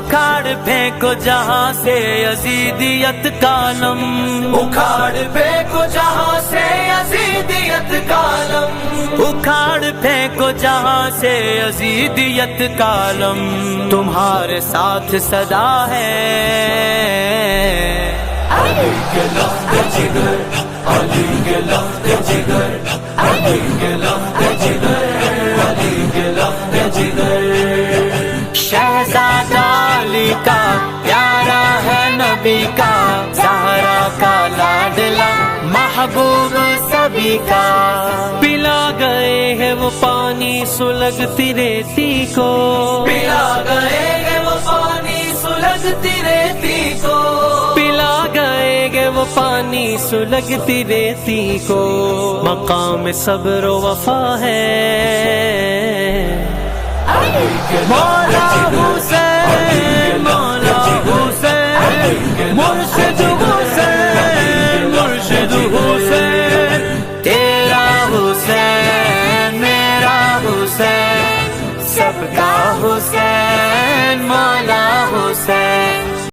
اکھاڑ پھینکو جہاں سے یزیدیت کا علم، اکھاڑ پھینکو جہاں سے یزیدیت کا علم، اکھاڑ پھینکو جہاں سے یزیدیت کا علم، تمہارے ساتھ صدا ہے علی کے لفظ جگر، علی کے لفظ جگر، علی کے لفظ جگر، علی کے لفظ جگر۔ شہزادہ علی کا پیارا ہے نبی کا، زہرا کا لاڈلا محبوب سبھی کا، پلا گئے ہیں وہ پانی سلگتی ریتی کو، پلا گئے ہیں وہ پانی سلگتی ریتی کو، پلا گئے ہیں وہ پانی سلگتی ریتی کو، مقام صبر و وفا ہے مولا حسین، مولا حسین، مرشد حسین، مرشد حسین، تیرا حسین میرا حسین، سب کا حسین مولا حسین۔